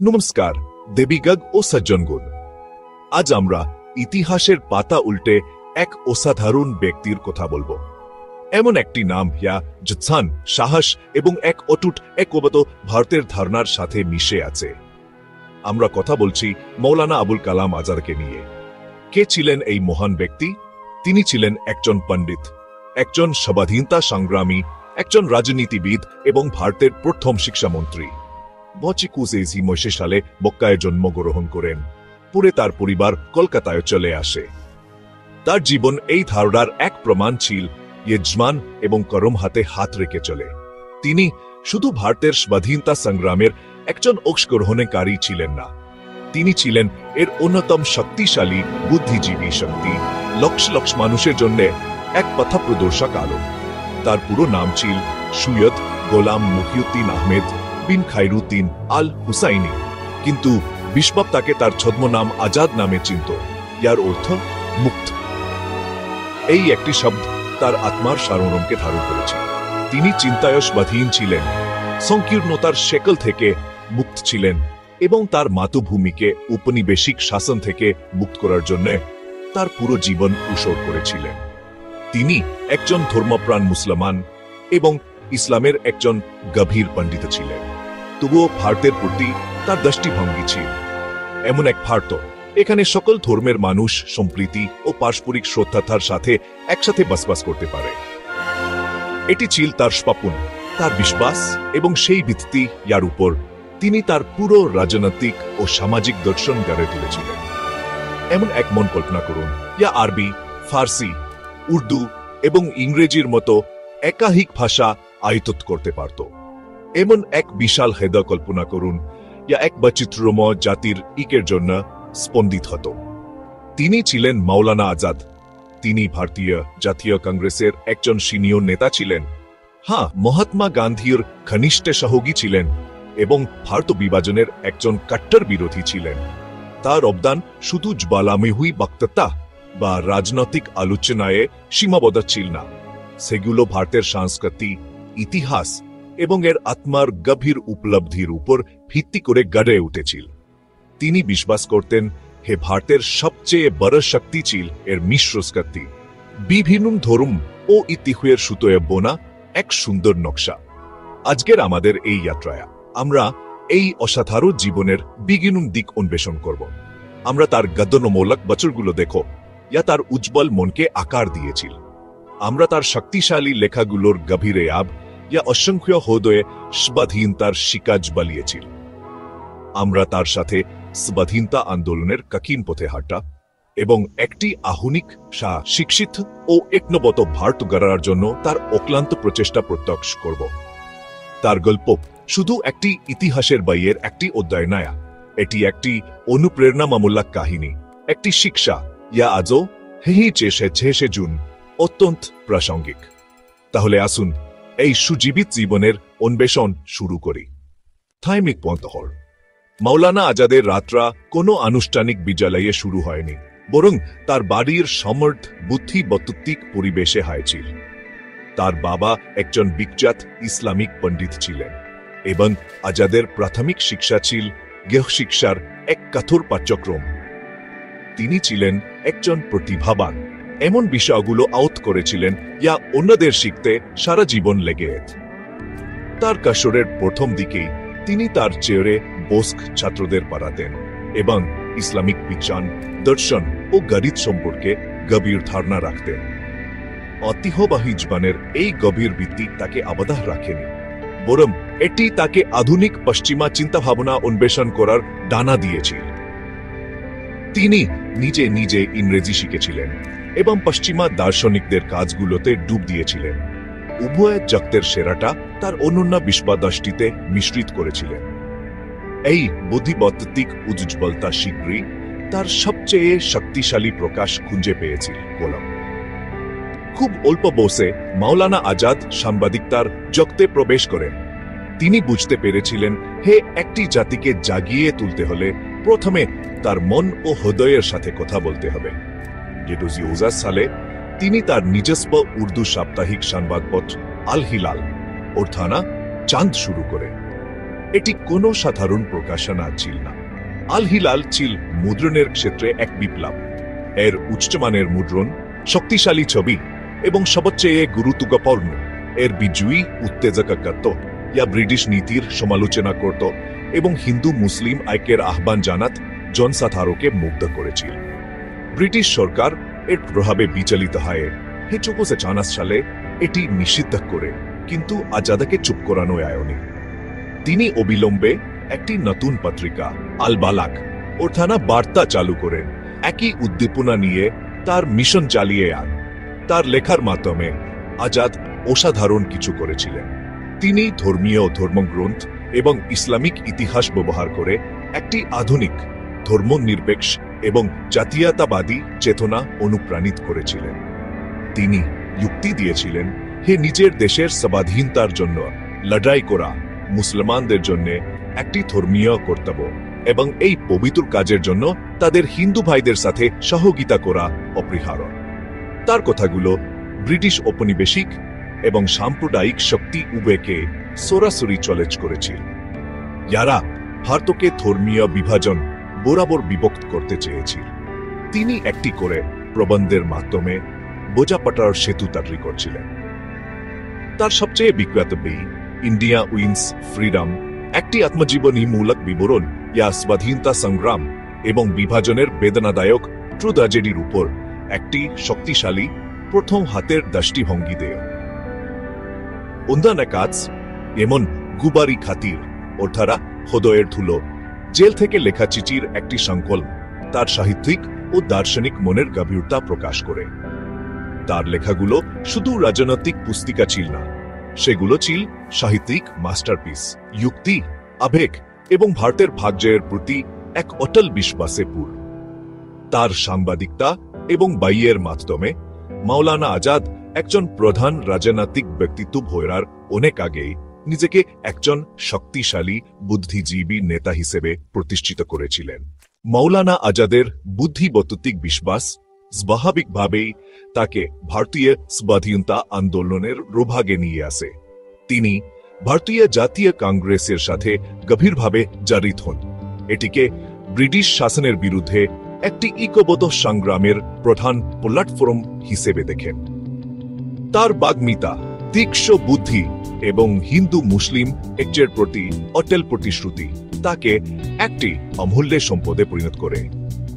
নমস্কার দেবীগগ ও সজ্জনগণ। আজ আমরা ইতিহাসের পাতা উল্টে এক অসাধারণ ব্যক্তির কথা বলবো। এমন একটি নাম যা জুৎসান, সাহস এবং এক অটুট একবত ভারতের ধারণার সাথে মিশে আছে। আমরা কথা বলছি মৌলানা আবুল কালাম আজাদকে নিয়ে। কে ছিলেন এই মহান ব্যক্তি? তিনি ছিলেন একজন পণ্ডিত, একজন স্বাধীনতা সংগ্রামী, একজন রাজনীতিবিদ এবং ভারতের প্রথম শিক্ষামন্ত্রী। 25 সালে মক্কায় জন্মগ্রহণ করেন। পরে তার পরিবার কলকাতায় চলে আসে। তার জীবন এই ধারণার এক প্রমাণ ছিল, ইজমান এবং করম হাতে হাত রেখে চলে। তিনি শুধু ভারতের স্বাধীনতা সংগ্রামের একজন অংশগ্রহণকারী ছিলেন না, তিনি ছিলেন এর অন্যতম শক্তিশালী বুদ্ধিজীবী শক্তি, লক্ষ লক্ষ মানুষের জন্য এক পথপ্রদর্শক আলো। তার পুরো নাম ছিল সৈয়দ গোলাম মহিউদ্দিন আহমেদ বিন খায়রুদ্দিন আল হুসাইনি, কিন্তু বিশ্ব তাকে তার ছদ্মনাম আজাদ নামে চিনত। ইয়ার অর্থ মুক্ত। এই একটি শব্দ তার আত্মার সারমর্মকে ধারণ করেছে। তিনি চিন্তায় স্বাধীন ছিলেন, সংকীর্ণতার শেকল থেকে মুক্ত ছিলেন এবং তার মাতৃভূমিকে উপনিবেশিক শাসন থেকে মুক্ত করার জন্য তার পুরো জীবন উৎসর্গ করেছিলেন। তিনি একজন ধর্মপ্রাণ মুসলমান এবং ইসলামের একজন গভীর পণ্ডিত ছিলেন। তবুও ভারতের প্রতি তার দৃষ্টিভঙ্গি ছিল এমন এক ভারত এখানে সকল ধর্মের মানুষ সম্প্রীতি ও পারস্পরিক শ্রদ্ধার সাথে একসাথে বসবাস করতে পারে। এটি ছিল তার স্বপ্ন, তার বিশ্বাস, এবং সেই ভিত্তি যার উপর তিনি তার পুরো রাজনৈতিক ও সামাজিক দর্শন গড়ে তুলেছিলেন। এমন এক মন কল্পনা করুন, যা আরবি, ফার্সি, উর্দু এবং ইংরেজির মতো একাধিক ভাষা আয়ত্ত করতে পারত। এমন এক বিশাল হৃদয় কল্পনা করুন, যা এক বৈচিত্র্যময় জাতির ইকের জন্য স্পন্দিত হতো। তিনি ছিলেন মৌলানা আজাদ। তিনি ভারতীয় জাতীয় কংগ্রেসের একজন সিনিয়র নেতা ছিলেন। মহাত্মা গান্ধীর ঘনিষ্ঠ সহযোগী ছিলেন এবং ভারত বিভাজনের একজন কট্টর বিরোধী ছিলেন। তার অবদান শুধু জ্বালাময়ী বক্তৃতা বা রাজনৈতিক আলোচনায় সীমাবদ্ধ ছিল না, সেগুলো ভারতের সংস্কৃতি, ইতিহাস এবং এর আত্মার গভীর উপলব্ধির উপর ভিত্তি করে গড়ে উঠেছিল। তিনি বিশ্বাস করতেন, হে ভারতের সবচেয়ে বড় শক্তি ছিল এর মিশ্র শক্তি, বিভিন্ন ধর্ম ও ইতিহাসের সুতোয় বোনা এক সুন্দর নকশা। আজকের আমাদের এই যাত্রায় আমরা এই অসাধারণ জীবনের বিভিন্ন দিক অন্বেষণ করব। আমরা তার গদ্যমূলক বছরগুলো দেখো, যা তার উজ্জ্বল মনকে আকার দিয়েছিল। আমরা তার শক্তিশালী লেখাগুলোর গভীরে আব, যা অসংখ্য হৃদয়ে স্বাধীনতার শিকাজ বালিয়েছিল। আমরা তার সাথে স্বাধীনতা আন্দোলনের কঠিন পথে হাঁটা এবং একটি আধুনিক, শিক্ষিত ও একনবত ভারত গড়ার জন্য তার অক্লান্ত প্রচেষ্টা প্রত্যক্ষ করব। তার গল্প শুধু একটি ইতিহাসের বইয়ের একটি অধ্যায় নয়, এটি একটি অনুপ্রেরণামূলক কাহিনী, একটি শিক্ষা, যা আজও হেসে জুন অত্যন্ত প্রাসঙ্গিক। তাহলে আসুন এই সুজীবিত জীবনের অন্বেষণ শুরু করি। থাইমিক পন্তহর মৌলানা আজাদের যাত্রা কোনো আনুষ্ঠানিক বিদ্যালয়ে শুরু হয়নি, বরং তার বাড়ির সমর্থ বুদ্ধিবৈজ্ঞানিক পরিবেশে হয়েছিল। তার বাবা একজন বিখ্যাত ইসলামিক পণ্ডিত ছিলেন এবং আজাদের প্রাথমিক শিক্ষা ছিল গৃহশিক্ষার এক কঠোর পাঠ্যক্রম। তিনি ছিলেন একজন প্রতিভাবান, এমন বিষয়গুলো আয়ত্ত করেছিলেন যা অন্যদের শিখতে সারা জীবন লেগে। তার কৈশোরের প্রথম দিকেই তিনি তার চেয়ারে বসক ছাত্রদের পড়াতেন এবং ইসলামিক বিজ্ঞান, দর্শন ও গণিত সম্পর্কে গভীর ধারণা রাখতেন। ঐতিহ্যবাহী জীবনের এই গভীর ভিত্তি তাকে আবদ্ধ রাখেনি, বরং এটি তাকে আধুনিক পশ্চিমা চিন্তাভাবনা অন্বেষণ করার ডানা দিয়েছিল। তিনি নিজে নিজে ইংরেজি শিখেছিলেন এবং পশ্চিমা দার্শনিকদের কাজগুলোতে ডুব দিয়েছিলেন। উভয় জগতের সেরাটা তার অনন্য বিশ্বাদৃষ্টিতে মিশ্রিত করেছিলেন। এই বুদ্ধিবৈজ্ঞানিক উজ্জ্বলতা শীঘ্রই তার সবচেয়ে শক্তিশালী প্রকাশ খুঁজে পেয়েছিল। খুব অল্প বয়সে মৌলানা আজাদ সাংবাদিকতার জগতে প্রবেশ করেন। তিনি বুঝতে পেরেছিলেন, একটি জাতিকে জাগিয়ে তুলতে হলে প্রথমে তার মন ও হৃদয়ের সাথে কথা বলতে হবে। 2000 সালে তিনি তার নিজস্ব উর্দু সাপ্তাহিক সংবাদপত্র আল হিলাল অর্থানা চাঁদ শুরু করেন। এটি কোনো সাধারণ প্রকাশনা ছিল না। আল হিলাল ছিল মুদ্রণের ক্ষেত্রে এক বিপ্লব। এর উচ্চমানের মুদ্রণ, শক্তিশালী ছবি এবং সবচেয়ে গুরুত্বপূর্ণ এর বিজয়ী উত্তেজক ইয়া ব্রিটিশ নীতির সমালোচনা করত এবং হিন্দু মুসলিম ঐক্যের আহ্বান জানাত জনসাধারণকে মুগ্ধ করেছিল। ব্রিটিশ সরকার এর প্রভাবে বিচলিত হয় 1950 সালে এটি নিষিদ্ধ করে, কিন্তু আজাদকে চুপ করানো যায়নি। তিনি অবিলম্বে একটি নতুন পত্রিকা আল বালাক অর্থাৎ বার্তা চালু করেন। একই উদ্দীপনা নিয়ে তার মিশন চালিয়ে যান। তার লেখার মাধ্যমে আজাদ অসাধারণ কিছু করেছিলেন। তিনি ধর্মীয় ধর্মগ্রন্থ এবং ইসলামিক ইতিহাস ব্যবহার করে একটি আধুনিক ধর্মনিরপেক্ষ এবং জাতীয়তাবাদী চেতনা অনুপ্রাণিত করেছিলেন। তিনি যুক্তি দিয়েছিলেন নিজের দেশের স্বাধীনতার জন্য লড়াই করা মুসলমানদের জন্য একটি ধর্মীয় কর্তব্য এবং এই পবিত্র কাজের জন্য তাদের হিন্দু ভাইদের সাথে সহযোগিতা করা অপরিহার্য। তার কথাগুলো ব্রিটিশ ঔপনিবেশিক এবং সাম্প্রদায়িক শক্তি উভয়কে সরাসরি চ্যালেঞ্জ করেছিল, যারা ভারতকে ধর্মীয় বিভাজন বরাবর বিভক্ত করতে চেয়েছিল। তিনি একটি করে প্রবন্ধের মাধ্যমে বোঝাপড়ার সেতু তৈরি করছিলেন। তার সবচেয়ে বিখ্যাত বই ইন্ডিয়া উইন্স ফ্রিডম একটি আত্মজীবনীমূলক বিবরণ ইয়া স্বাধীনতা সংগ্রাম এবং বিভাজনের বেদনাদায়ক ট্রুজেডির উপর একটি শক্তিশালী প্রথম হাতের দৃষ্টিভঙ্গি দেয়। অন্যান্য কাজ এমন গুবারি খাতির অর্থাৎ হৃদয়ের ধুলো জেল থেকে লেখা চিঠির একটি সংকলন তার সাহিত্যিক ও দার্শনিক মনের গভীরতা প্রকাশ করে। তার লেখাগুলো শুধু রাজনৈতিক পুস্তিকা ছিল না, সেগুলো ছিল সাহিত্যিক মাস্টারপিস, যুক্তি, আবেগ এবং ভারতের ভাগ্যের প্রতি এক অটল বিশ্বাসে পূর্ণ। তার সাংবাদিকতা এবং বইয়ের মাধ্যমে মাওলানা আজাদ একজন প্রধান রাজনৈতিক ব্যক্তিত্ব হওয়ার অনেক আগেই নিজেকে একজন শক্তিশালী বুদ্ধিজীবী নেতা হিসেবে প্রতিষ্ঠিত করেছিলেন। মাওলানা আজাদের বুদ্ধিবৈদ্যুতিক বিশ্বাস স্বাভাবিকভাবেই তাকে ভারতীয় স্বাধীনতা আন্দোলনের রোভাগে নিয়ে আসে। তিনি ভারতীয় জাতীয় কংগ্রেসের সাথে গভীরভাবে জড়িত হন, এটিকে ব্রিটিশ শাসনের বিরুদ্ধে একটি ঐক্যবদ্ধ সংগ্রামের প্রধান প্ল্যাটফর্ম হিসেবে দেখেন। তার বাগ্মিতা, তীক্ষ্ণ বুদ্ধি এবং হিন্দু মুসলিম ঐক্যের প্রতি অটল প্রতিশ্রুতি তাকে একটি অমূল্য সম্পদে পরিণত করে।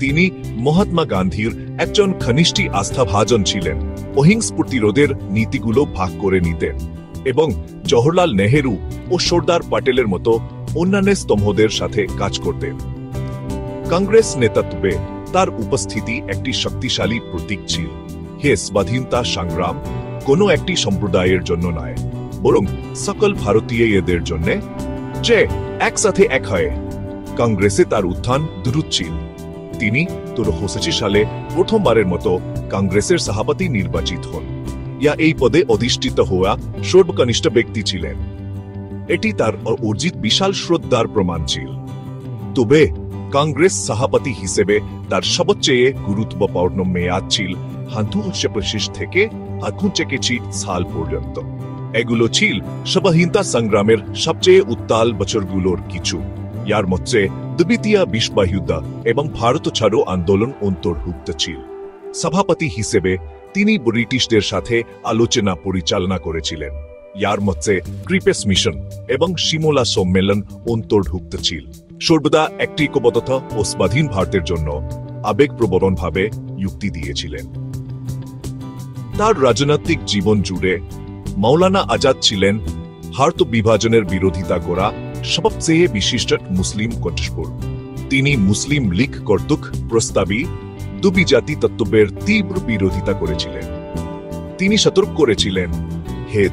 তিনি মহাত্মা গান্ধীর একজন ঘনিষ্ঠ আস্থাভাজন ছিলেন, অহিংস প্রতিরোধের নীতিগুলো ভাগ করে নিতেন এবং জওহরলাল নেহেরু ও সর্দার প্যাটেলের মতো অন্যান্য স্তম্ভদের সাথে কাজ করতেন। কংগ্রেস নেতৃত্বে তার উপস্থিতি একটি শক্তিশালী প্রতীক ছিল। স্বাধীনতা সংগ্রাম কোনো একটি সম্প্রদায়ের জন্য নয়, বরং সকল ভারতীয়দের জন্য, যে একসাথে এক হয়। কংগ্রেসে তার উত্থান দ্রুত ছিল। তিনি 1985 সালে প্রথমবারের মতো কংগ্রেসের সভাপতি নির্বাচিত হন, ইয়া এই পদে অধিষ্ঠিত হওয়া সর্বকনিষ্ঠ ব্যক্তি ছিলেন। এটি তার অর্জিত বিশাল শ্রদ্ধার প্রমাণ ছিল। তবে কংগ্রেস সভাপতি হিসেবে তার সবচেয়ে গুরুত্বপূর্ণ মেয়াদ ছিল 1925 থেকে 1961 সাল পর্যন্ত। এগুলো ছিল স্বাধীনতা সংগ্রামের সবচেয়ে উত্তাল বছরগুলোর কিছু। ইয়ার মধ্যে দ্বিতীয় বিশ্বযুদ্ধ এবং ভারত ছাড়ো আন্দোলন অন্তর্ভুক্ত ছিল। সভাপতি হিসেবে তিনি ব্রিটিশদের সাথে আলোচনা পরিচালনা করেছিলেন। ইয়ার মধ্যে ক্রিপেস মিশন এবং সিমলা সম্মেলন অন্তর্ভুক্ত ছিল। সর্বদা একটি ঐক্যবদ্ধ ও স্বাধীন ভারতের জন্য আবেগপ্রবণভাবে যুক্তি দিয়েছিলেন। তার রাজনৈতিক জীবন জুড়ে মাওলানা আজাদ ছিলেন ভারত বিভাজনের বিরোধিতা করা সবচেয়ে বিশিষ্ট মুসলিম কণ্ঠস্বর। তিনি মুসলিম লীগ কর্তৃক প্রস্তাবী দুবিজাতি তত্ত্বের তীব্র বিরোধিতা করেছিলেন। তিনি সতর্ক করেছিলেন,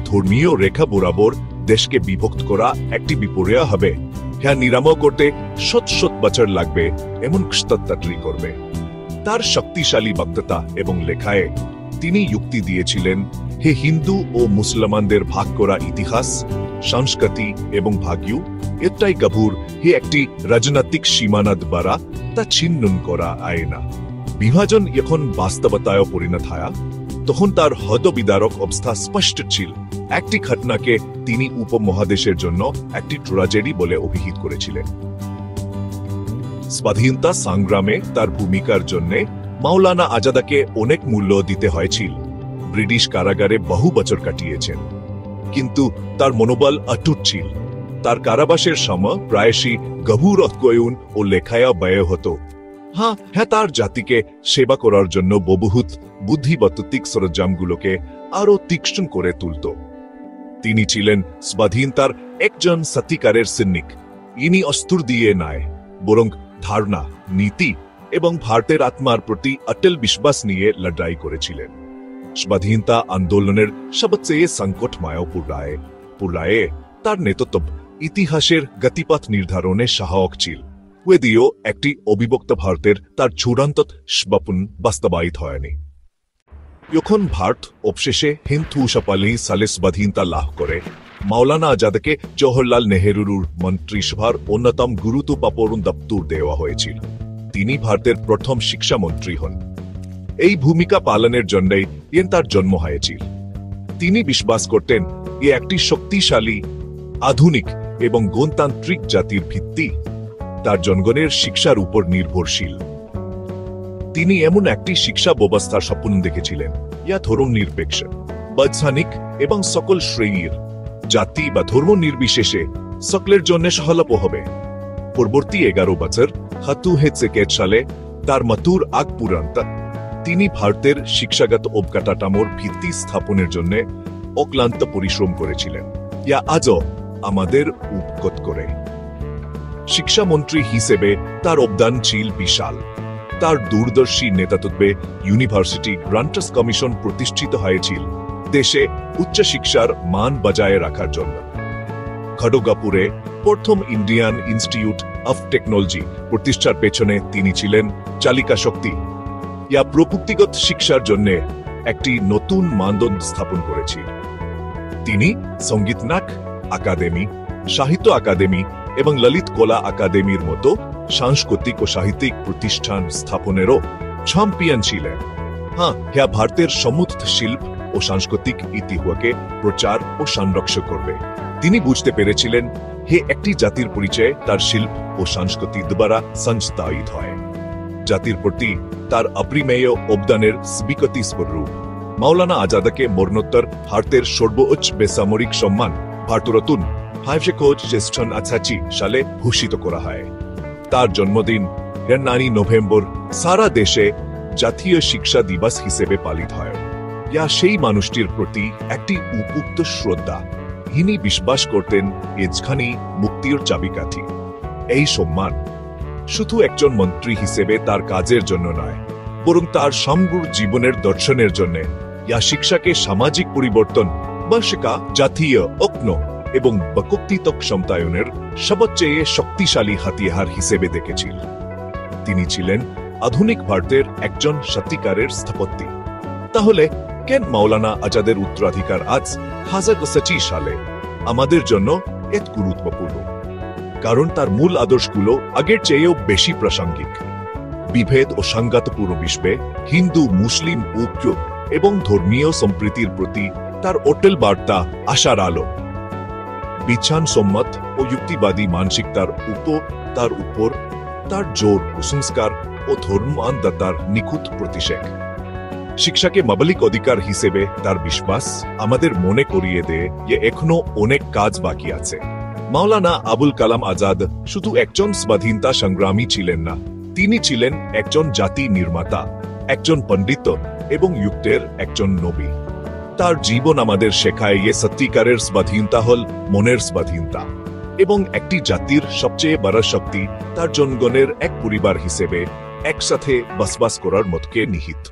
ধর্মীয় রেখা বরাবর দেশকে বিভক্ত করা একটি বিপর্যয় হবে। নিরাময় করতে শত শত বছর লাগবে এমন তৈরি করবে। তার শক্তিশালী বক্তৃতা এবং লেখায় তিনি যুক্তি দিয়েছিলেন, হিন্দু ও মুসলমানদের ভাগ করা ইতিহাস, সংস্কৃতি এবং ভাগ্য এটাই গভীর একটি রাজনৈতিক সীমানা দ্বারা তা ছিন্ন করা যায় না। বিভাজন এখন বাস্তবতায় পরিণত হয়, তখন তার হতবিদারক অবস্থা স্পষ্ট ছিল। একটি ঘটনাকে তিনি উপমহাদেশের জন্য একটি ট্র্যাজেডি বলে অভিহিত করেছিলেন। স্বাধীনতা সংগ্রামে তার ভূমিকার জন্য মাওলানা আজাদকে অনেক মূল্য দিতে হয়েছিল। ব্রিটিশ কারাগারে বহু বছর কাটিয়েছেন, কিন্তু তার মনোবল অটুট ছিল। তার কারাবাসের সময় প্রায়শই গভীর অধ্যয়ন ও লেখায় ব্যয় হতো। হ্যাঁ, তার জাতিকে সেবা করার জন্য বহুভূত বুদ্ধিবৈদ্যুতিক সরঞ্জামগুলোকে আরো তীক্ষ্ণ করে তুলত। তিনি ছিলেন স্বাধীনতার একজন সত্যিকারের সৈনিক। ইনি অস্ত্র দিয়ে নয়, বরং ধারণা, নীতি এবং ভারতের আত্মার প্রতি অটল বিশ্বাস নিয়ে লড়াই করেছিলেন। স্বাধীনতা আন্দোলনের সবচেয়ে সংকটময় পর্যায়ে তার নেতৃত্ব ইতিহাসের গতিপথ নির্ধারণে সহায়ক ছিল। যদিও একটি অবিভক্ত ভারতের তার চূড়ান্ত স্বপ্ন বাস্তবায়িত হয়নি। যখন ভারত অবশেষে হিন্দু সালে স্বাধীনতা লাভ করে, মাওলানা আজাদকে জওহরলাল নেহেরুর মন্ত্রিসভার অন্যতম গুরুত্বপূর্ণ দপ্তর দেওয়া হয়েছিল। তিনি ভারতের প্রথম শিক্ষামন্ত্রী হন। এই ভূমিকা পালনের জন্যই তার জন্ম হয়েছিল। তিনি বিশ্বাস করতেন এ একটি শক্তিশালী, আধুনিক এবং গণতান্ত্রিক জাতির ভিত্তি তার জনগণের শিক্ষার উপর নির্ভরশীল। তিনি এমন একটি শিক্ষা ব্যবস্থার স্বপ্ন দেখেছিলেন যা ধর্ম নিরপেক্ষ, বৈজ্ঞানিক এবং সকল শ্রেণীর, জাতি বা ধর্ম নির্বিশেষে সকলের জন্য সহলভ্য হবে। পরবর্তী 11 বছর সালে তার মৃত্যুর আগ পর্যন্ত তিনি ভারতের শিক্ষাগত অবকাঠামোর ভিত্তি স্থাপনের জন্য অক্লান্ত পরিশ্রম করেছিলেন, যা আজও আমাদের উপকৃত করে। শিক্ষামন্ত্রী হিসেবে তার অবদান ছিল বিশাল। তার দূরদর্শী নেতৃত্বে ইউনিভার্সিটি গ্রান্টার্স কমিশন প্রতিষ্ঠিত হয়েছিল দেশে উচ্চশিক্ষার মান বজায় রাখার জন্য। খড়গপুরে প্রথম ইন্ডিয়ান ইনস্টিটিউট অফ টেকনোলজি প্রতিষ্ঠার পেছনে তিনি ছিলেন চালিকা শক্তি। ইয়া প্রযুক্তিগত শিক্ষার জন্য একটি নতুন মানদণ্ড স্থাপন করেছিল। তিনি সঙ্গীত নাটক একাডেমি, সাহিত্য একাডেমি এবং ললিত কলা একাডেমির মতো সাংস্কৃতিক ও সাহিত্যিক প্রতিষ্ঠান স্থাপনেরও চ্যাম্পিয়ন ছিলেন। ভারতের সমৃদ্ধ শিল্প ও সাংস্কৃতিক ইতিহাসকে প্রচার ও সংরক্ষণ করবে। তিনি বুঝতে পেরেছিলেন একটি জাতির পরিচয় তার শিল্প ও সংস্কৃতি দ্বারা সংস্থায়িত হয়। জাতির প্রতি তার অপরিমেয় অবদানের স্বীকৃতি স্বরূপ মাওলানা আজাদকে মরণোত্তর ভারতের সর্বোচ্চ বেসামরিক সম্মান ভারতরত্ন সালে ভূষিত করা হয়। তার জন্মদিন 9 নভেম্বর সারা দেশে জাতীয় শিক্ষা দিবস হিসেবে পালিত হয়। সেই মানুষটির প্রতি একটি উপযুক্ত শ্রদ্ধা। ইনি বিশ্বাস করতেন এজখানি মুক্তির চাবিকাঠি। এই সম্মান শুধু একজন মন্ত্রী হিসেবে তার কাজের জন্য নয়, বরং তার সমগ্র জীবনের দর্শনের জন্য শিক্ষাকে সামাজিক পরিবর্তন বা শিক্ষা জাতীয় ঐক্য এবং বৈজ্ঞানিক ক্ষমতায়নের সবচেয়ে শক্তিশালী হাতিয়ার হিসেবে দেখেছিল। তিনি ছিলেন আধুনিক ভারতের একজন সত্যিকারের স্থপতি। তাহলে কেন মাওলানা আজাদের উত্তরাধিকার আজ 2025 সালে আমাদের জন্য এত গুরুত্বপূর্ণ? কারণ তার মূল আদর্শগুলো আগের চেয়েও বেশি প্রাসঙ্গিক। বিভেদ ও সংঘাতপূর্ণ বিশ্বে হিন্দু মুসলিম ঐক্য এবং ধর্মীয় সম্প্রীতির প্রতি তার অটল বার্তা আশার আলো। বিজ্ঞানসম্মত ও যুক্তিবাদী মানসিকতার উপর তার জোর কুসংস্কার ও ধর্মান্ধতার নিখুঁত প্রতিষেধ। শিক্ষাকে মৌলিক অধিকার হিসেবে তার বিশ্বাস আমাদের মনে করিয়ে দেয় যে এখনো অনেক কাজ বাকি আছে। মাওলানা আবুল কালাম আজাদ শুধু একজন স্বাধীনতা সংগ্রামী ছিলেন না, তিনি ছিলেন একজন জাতি নির্মাতা, একজন পণ্ডিত এবং যুক্তের একজন নবী। তার জীবন আমাদের শেখায় সত্যিকারের স্বাধীনতা হল মনের স্বাধীনতা, এবং একটি জাতির সবচেয়ে বড় শক্তি তার জনগণের এক পরিবার হিসেবে একসাথে বসবাস করার মতকে নিহিত।